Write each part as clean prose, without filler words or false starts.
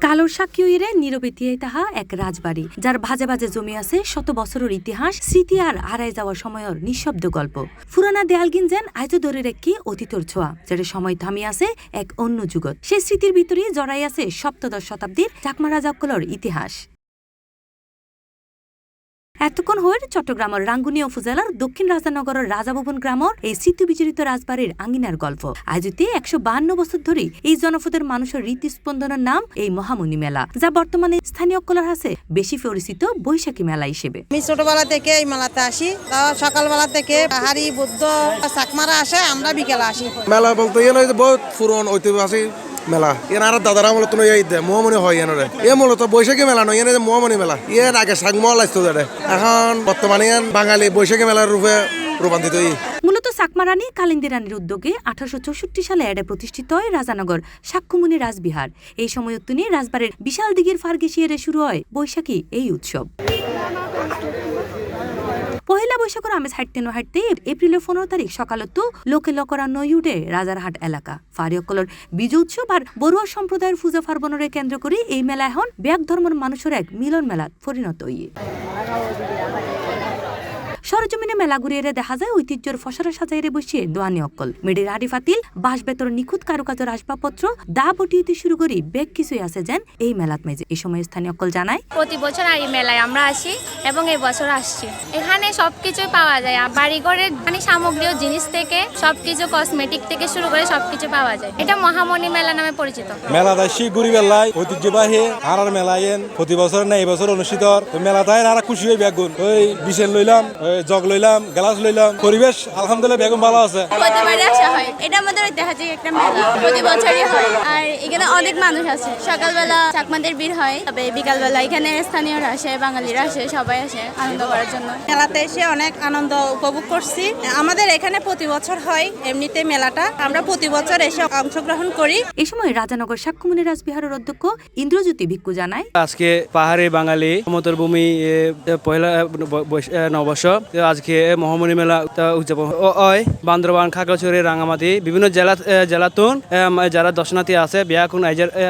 কালোর সাক্ষী হইরে নীরবে তিয়াই তাহা এক রাজবাড়ি, যার ভাজে ভাজে জমি আছে শত বছরের ইতিহাস, স্মৃতি আর হারাই যাওয়া সময়ের নিঃশব্দ গল্প। ফুরানা দেয়ালগিন যেন আজও ধরে রেখি অতীতর ছোঁয়া, যেটা সময় থামি আছে এক অন্য যুগত। সেই স্মৃতির ভিতরে জড়াই আছে সপ্তদশ শতাব্দীর চাকমা রাজাকলর ইতিহাস। এতক্ষণ হয়ে চট্টগ্রামের রাঙ্গুনিয়া উপজেলার দক্ষিণ রাজানগরের রাজাভবন গ্রামের এই স্মৃতিবিজড়িত রাজবাড়ির আঙ্গিনার গল্প। আয়োজিতে ১৫২ বছর ধরে এই জনপদের মানুষের হৃদস্পন্দনের নাম এই মহামণি মেলা, যা বর্তমানে স্থানীয় কলার হাসে বেশি পরিচিত বৈশাখী মেলা হিসেবে। আমি ছোটবেলা থেকে এই মেলাতে আসি, সকালবেলা থেকে পাহাড়ি বৌদ্ধ চাকমারা আসে, আমরা বিকেলে আসি। মেলা বলতে বহুত পুরন ঐতিহাসিক মেলা। এর আর দাদার আমল তো মহামণি হয় এনরে এ মূলত বৈশাখী মেলা নয়, এনে মহামণি মেলা। এর আগে সাকমল আসতো এখন বর্তমানে বাঙালি বৈশাখী মেলার রূপে রূপান্তরিত। মূলত চাকমা রানী কালিন্দী রানীর উদ্যোগে ১৮৬৪ সালে এডে প্রতিষ্ঠিত হয় রাজানগর সাক্ষ্যমুনি রাজবিহার। এই সময়ত্ব নিয়ে রাজবাড়ির বিশাল দিঘির ফার্গেসিয়ারে শুরু হয় বৈশাখী এই উৎসব। পহেলা বৈশাখের আমেজ হাঁটতে হাঁটতে এপ্রিলের ১৫ তারিখ সকালতো লোকে লকরান্ন উঠে রাজারহাট এলাকা ফারিয়কলর বীজ উৎসব আর বড়ুয়া সম্প্রদায়ের পূজা পার্বণরে কেন্দ্র করে এই মেলা এখন ব্যাগ ধর্মের মানুষের এক মিলন মেলাত পরিণত হইয়ে। সরজমিনে মেলা ঘুরিয়ে দেখা যায় ঐতিহ্যের ফসরা সাজাইরে বসিয়ে দোয়ানি অক্কল, মেডির হাড়ি ফাতিল, বাঁশ বেতর নিখুঁত কারুকাজের আসবাবপত্র দা বটিতে শুরু করি বেগ কিছুই আছে যেন এই মেলাত মেজে। এই সময় স্থানীয় অক্কল জানায়, প্রতি বছর এই মেলায় আমরা আসি এবং এই বছর আসছি। এখানে সবকিছুই পাওয়া যায়, বাড়িঘরের সামগ্রী জিনিস থেকে সবকিছু, কসমেটিক থেকে শুরু করে সবকিছু পাওয়া যায়। এটা মহামণি মেলা নামে পরিচিত। মেলা দাসী গুড়ি বেলায় ঐতিহ্যবাহী হারার মেলায়েন প্রতি বছর না এই বছর অনুষ্ঠিত। মেলাটায় আর খুশি হয়ে বেগুন ওই বিশেষ লইলাম, জগ লইলাম, গ্লাস লইলাম। পরিবেশ আলহামদুলিল্লাহ বেগুন ভালো আছে। প্রতিবারে আসা হয়, এটা আমাদের ঐতিহাসিক একটা মেলা, প্রতি বছরই হয়। আর এখানে অনেক মানুষ আছে। সকালবেলা চাকমাদের ভিড় হয়, তবে বিকালবেলা এখানে স্থানীয়রা আসে, বাঙালিরা আসে, সবাই আসে আনন্দ করার জন্য। মেলাতে এসে অনেক আনন্দ উপভোগ করছি। আমাদের এখানে প্রতি বছর হয় এমনিতে মেলাটা, আমরা প্রতি বছর এসে অংশগ্রহণ করি। এই সময় রাজানগর সাক্ষ্যমুনি রাজবিহারের অধ্যক্ষ ইন্দ্রজ্যোতি ভিক্ষু জানায়, আজকে পাহাড়ি বাঙালি সমতল ভূমি পয়লা নববর্ষ, আজকে মহামণি মেলা উদযাপন হয়। বান্দরবান, খাগড়াছড়ি, রাঙামাটি বিভিন্ন জেলাতুন যারা দর্শনার্থী আছে বিয়াকুন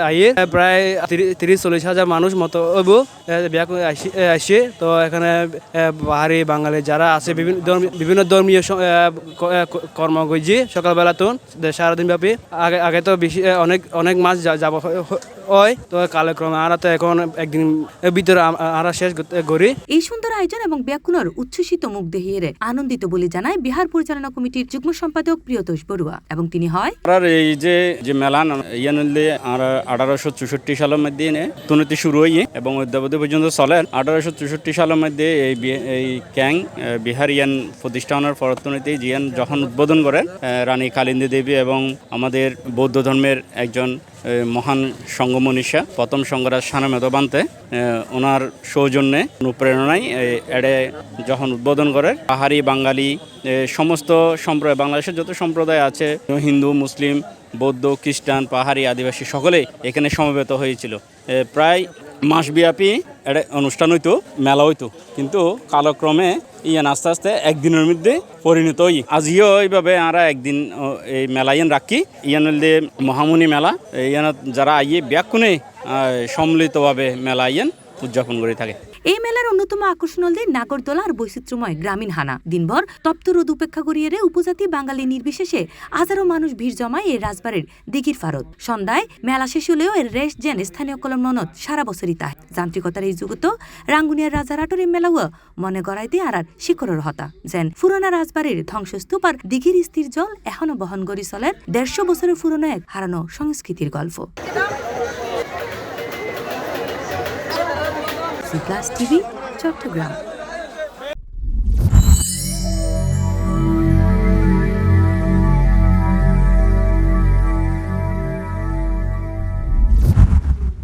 আইয়ে প্রায় ৩০-৪০ হাজার মানুষ মতো বিয়াকুন আসছে। তো এখানে পাহাড়ি বাঙালি যারা আছে বিভিন্ন ধর্মীয় কর্মগজি সকালবেলা তুন সারাদিন ব্যাপী। আগে তো বেশি অনেক মাছ যাব হয়, তো কালক্রমে আর তো এখন একদিন ভিতরে আমরা শেষ করি। এই সুন্দর আয়োজন এবং ব্যাকুণর উচ্ছ্বসিত মুখ দেখিয়ে আনন্দিত বলে জানায় বিহার পরিচালনা কমিটির যুগ্ম সম্পাদক প্রিয়তোষ বড়ুয়া। এবং তিনি হয় এই যে মেলা ইয়ানলে 1864 সালের মধ্যে তুনতি শুরু হয়ে এবং অদ্যাবধি পর্যন্ত চলে। 1864 সালের মধ্যে এই ক্যাং বিহার ইয়ান প্রতিষ্ঠানের পরবর্তীতে জিয়ান যখন উদ্বোধন করেন রানী কালিন্দী দেবী এবং আমাদের বৌদ্ধ ধর্মের একজন মহান সঙ্গমনীষা প্রথম সঙ্গরাজ সানমেধবান্তে ওনার সৌজন্যে অনুপ্রেরণায় এড়ে যখন উদ্বোধন করে পাহাড়ি বাঙালি সমস্ত সম্প্রদায়, বাংলাদেশের যত সম্প্রদায় আছে হিন্দু, মুসলিম, বৌদ্ধ, খ্রিস্টান, পাহাড়ি, আদিবাসী সকলেই এখানে সমবেত হয়েছিল। প্রায় মাসব্যাপী এটা অনুষ্ঠান হইতো, মেলা হইতো, কিন্তু কালক্রমে ইয়ান আস্তে আস্তে একদিনের মধ্যে পরিণত হই। আজিও এইভাবে আমরা একদিন এই মেলা ইয়ান রাখি। ইয়ান মহামণি মেলা, ইয়ান যারা আইয়ে ব্যাকুনে সম্মিলিতভাবে মেলা ইয়ান উদযাপন করে থাকে। এই মেলার অন্যতম আকর্ষণ হল নাগরদোলা আর বৈচিত্র্যময় গ্রামীণ হানা। দিনভর তপ্ত রোদ উপেক্ষা করিয়ে উপজাতি বাঙালি নির্বিশেষে হাজারো মানুষ ভিড় জমায় এই রাজবাড়ির দিঘির ফারত। সন্ধ্যায় মেলা শেষ হলেও এর রেশ যেন স্থানীয় কলম মনত সারা বছরই তাই। যান্ত্রিকতার এই যুগত রাঙ্গুনিয়ার রাজারহাটের এই মেলাও মনে গড়াই দিয়ে আর শিখরের হতা যেন পুরোনা রাজবাড়ির ধ্বংসস্তূপ আর দিঘির স্থির জল এখনো বহন করি চলেন ১৫০ বছরের পুরনো এক হারানো সংস্কৃতির গল্প। C plus TV, Chittagong.